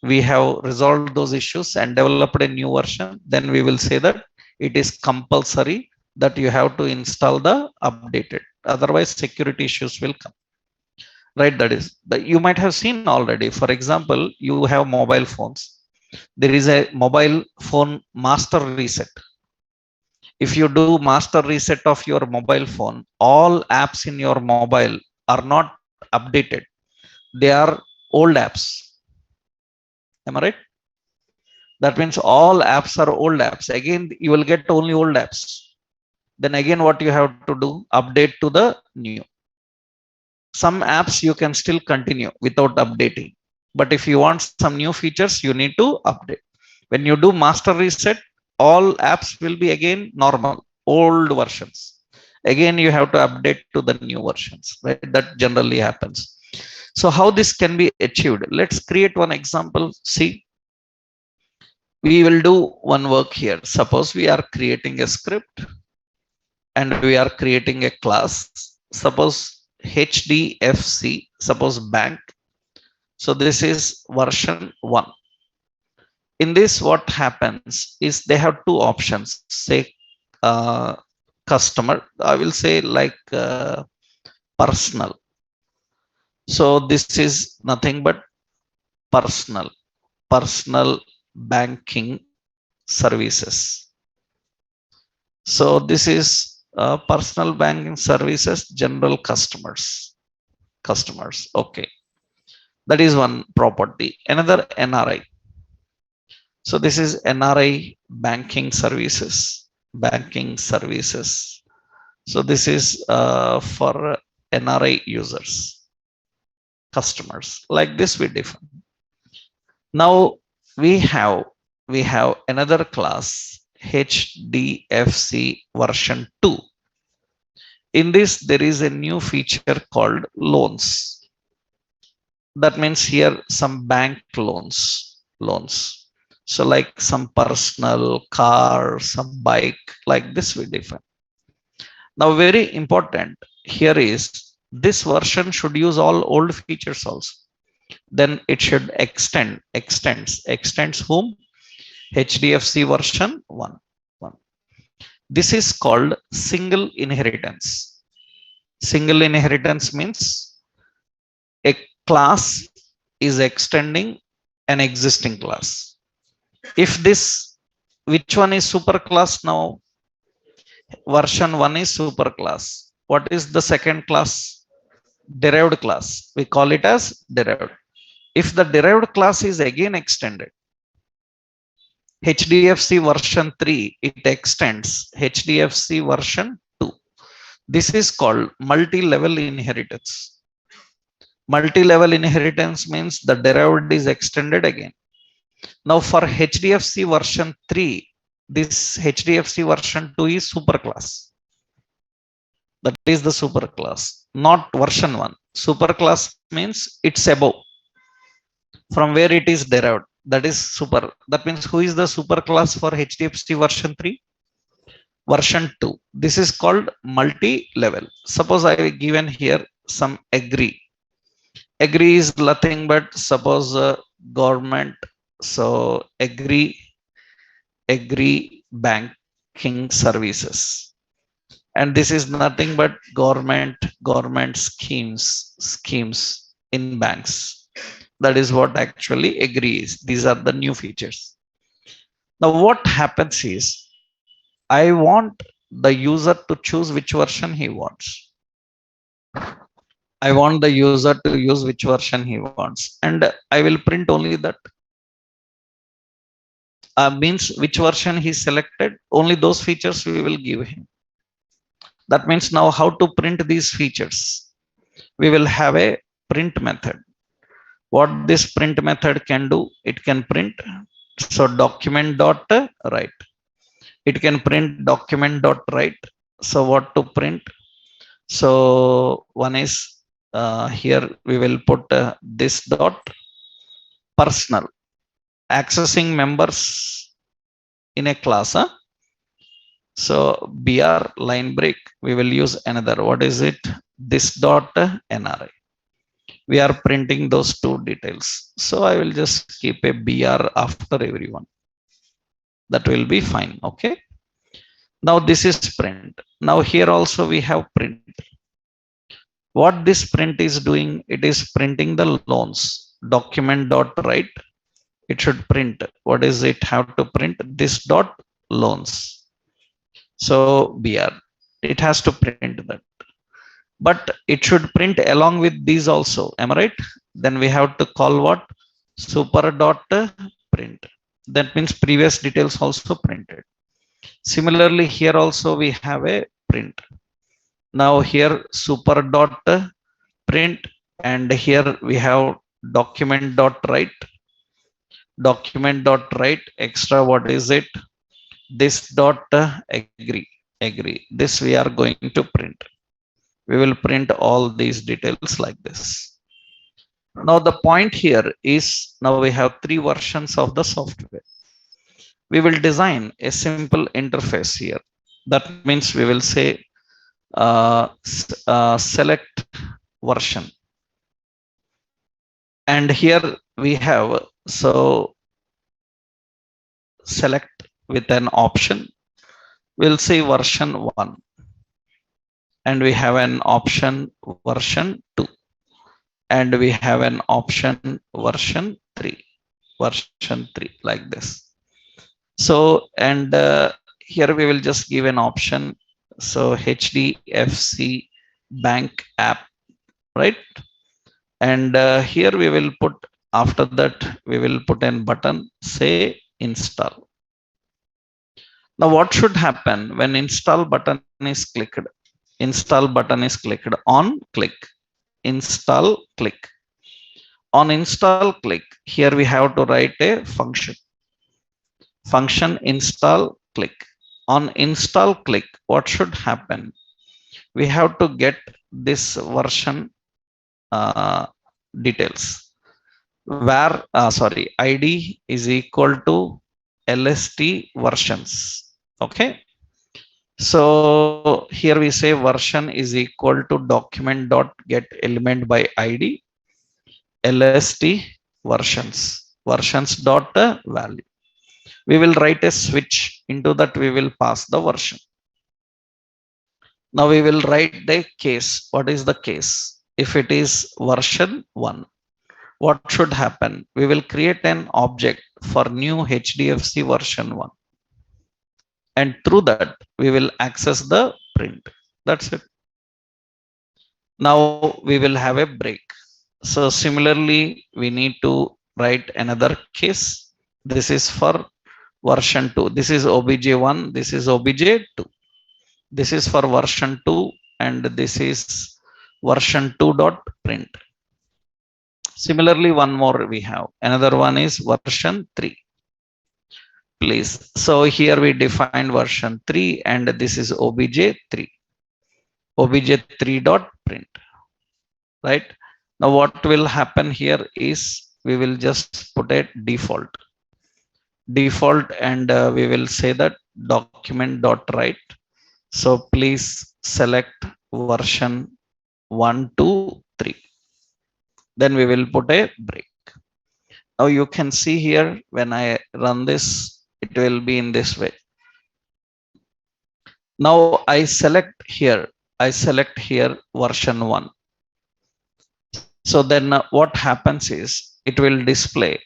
We have resolved those issues and developed a new version. Then we will say that it is compulsory that you have to install the updated. Otherwise, security issues will come. Right? That is, you might have seen already. For example, you have mobile phones. There is a mobile phone master reset. If you do master reset of your mobile phone, all apps in your mobile are not updated. They are old apps. Am I right? That means all apps are old apps. Again, you will get only old apps. Then again, what you have to do? Update to the new. Some apps you can still continue without updating. But if you want some new features, you need to update. When you do master reset, all apps will be again normal, old versions. Again, you have to update to the new versions. Right? That generally happens. So how this can be achieved? Let's create one example. See, we will do one work here. Suppose we are creating a script and we are creating a class. Suppose HDFC, suppose bank. So this is version 1. In this, what happens is they have two options. Say customer, I will say like personal. So this is nothing but personal banking services. So this is personal banking services, general customers. Okay. That is one property. Another NRI. So this is NRI banking services. So this is for NRI users, customers. Like this we define. Now we have another class, HDFC version 2. In this, there is a new feature called loans. That means here some bank loans. So like some personal car, some bike, like this we define. Now very important here is this version should use all old features also. Then it should extends whom? HDFC version 1. This is called single inheritance. Single inheritance means a class is extending an existing class. If this, which one is superclass now? Version 1 is superclass. What is the second class? Derived class. We call it as derived. If the derived class is again extended, HDFC version 3, it extends HDFC version 2. This is called multi-level inheritance. Multi-level inheritance means the derived is extended again. Now for HDFC version 3, this HDFC version 2 is superclass. That is the superclass, not version 1. Superclass means it's above from where it is derived. That is super. That means who is the superclass for HDFC version 3? Version 2. This is called multi-level. Suppose I have given here some agree. Agree is nothing but suppose government. So agree banking services. And this is nothing but government schemes in banks. That is what actually agree is. These are the new features. Now what happens is, I want the user to choose which version he wants. I want the user to use which version he wants, and I will print only that. Means which version he selected, only those features we will give him. That means now how to print these features? We will have a print method. What this print method can do, it can print, so document dot write. It can print document dot write. So what to print? So one is here we will put this dot personal, accessing members in a class. So BR line break, we will use another. What is it? This dot NRI. We are printing those two details. So I will just keep a BR after everyone. That will be fine. Okay. Now this is print. Now here also we have print. What this print is doing, it is printing the loans. Document dot write. It should print. What is it have to print? This dot loans. So BR, it has to print that. But it should print along with these also. Am I right? Then we have to call what? Super dot print. That means previous details also printed. Similarly, here also we have a print. Now here super dot print, and here we have document dot write. Document dot write extra. What is it? This dot agree. This we are going to print. We will print all these details like this. Now the point here is, now we have 3 versions of the software. We will design a simple interface here. That means we will say select version. And here we have, so select with an option. We'll say version 1. And we have an option version 2, and we have an option version 3, like this. So and here we will just give an option. So HDFC bank app, right? And here we will put, after that we will put a button, say install. Now what should happen when install button is clicked? Install button is clicked on click. Install click. On install click, here we have to write a function. Function install click. On install click, what should happen? We have to get this version details. Where ID is equal to LST versions. Okay. So here we say version is equal to document dot get element by ID LST versions dot value. We will write a switch, into that we will pass the version. Now we will write the case. What is the case? If it is version 1, what should happen? We will create an object for new HDFC version 1. And through that, we will access the print. That's it. Now we will have a break. So similarly, we need to write another case. This is for version 2. This is obj1, this is obj2. This is for version 2 and this is version 2 dot print. Similarly, one more we have. Another one is version 3. Please. So here we define version 3 and this is obj3. obj3 dot print. Right. Now what will happen here is we will just put a default and we will say that document dot write. So please select version 1, 2, 3. Then we will put a break. Now you can see here when I run this, it will be in this way. Now I select here version 1. So then what happens is it will display.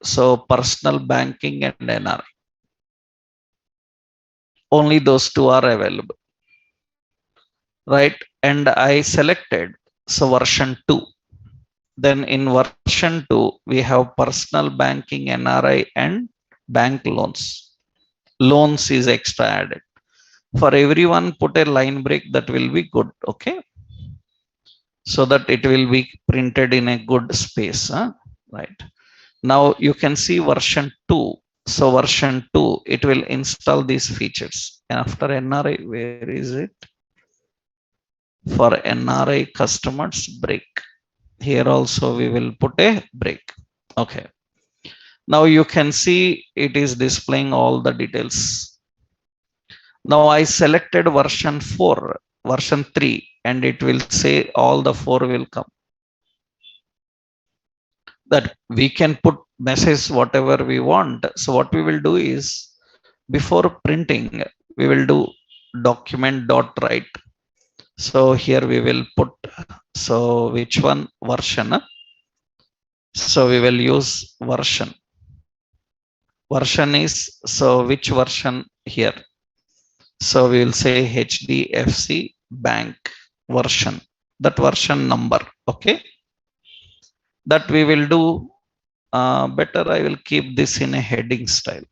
So personal banking and NR. Only those two are available. Right. And I selected so version 2. Then in version 2, we have personal banking, NRI and bank loans. Loans is extra added. For everyone, put a line break that will be good. Okay. So that it will be printed in a good space. Huh? Right. Now you can see version 2. So version 2, it will install these features. After NRI, where is it? For NRI customers break. Here also we will put a break. Okay. Now you can see it is displaying all the details. Now I selected version 4, version 3, and it will say all the 4 will come. That we can put message whatever we want. So what we will do is before printing, we will do document dot write. So here we will put, so which one version? So we will use version. Version is, so which version here? So we will say HDFC Bank version, that version number. Okay. That we will do better. I will keep this in a heading style.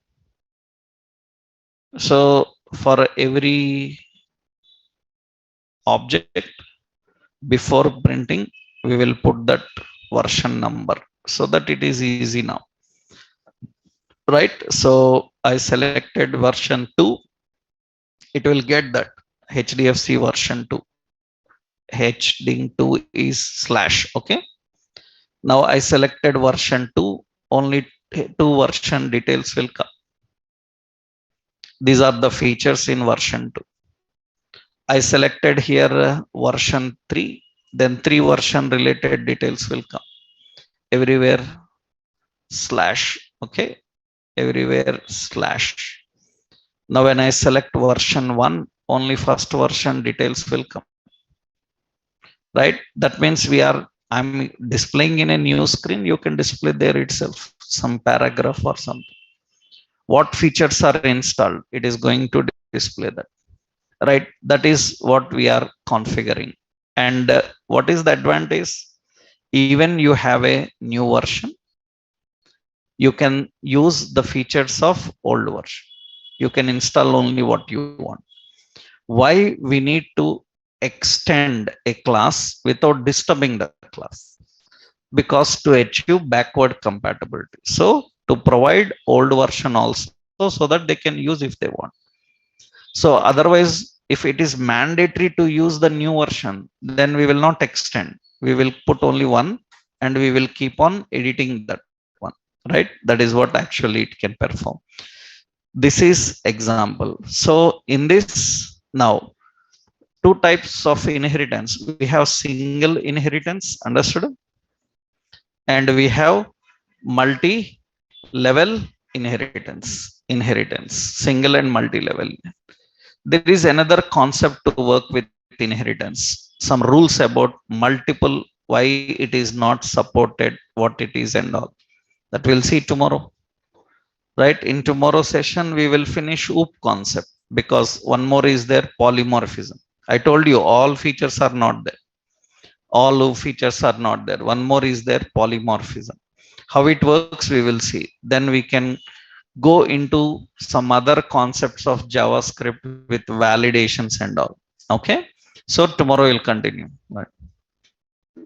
So for every object before printing, we will put that version number so that it is easy now. Right. So I selected version 2. It will get that HDFC version 2. Heading 2 is / okay. Now I selected version 2, only 2 version details will come. These are the features in version 2. I selected here version 3, then 3 version related details will come. Everywhere / okay. Everywhere /. Now when I select version 1, only first version details will come. Right. That means I'm displaying in a new screen. You can display there itself some paragraph or something. What features are installed? It is going to display that. Right. That is what we are configuring. And what is the advantage? Even you have a new version, you can use the features of old version. You can install only what you want. Why we need to extend a class without disturbing the class? Because to achieve backward compatibility. So to provide old version also so that they can use if they want. So otherwise, if it is mandatory to use the new version, then we will not extend. We will put only one and we will keep on editing that one. Right. That is what actually it can perform. This is example. So in this now, 2 types of inheritance. We have single inheritance, understood? And we have multi-level inheritance, single and multi-level. There is another concept to work with inheritance, some rules about multiple, why it is not supported, what it is and all. That we'll see tomorrow. Right. In tomorrow's session, we will finish OOP concept because one more is there, polymorphism. I told you all features are not there. all features are not there. One more is there, polymorphism. How it works we will see, then we can go into some other concepts of JavaScript with validations and all. Okay, so tomorrow we'll continue. Right.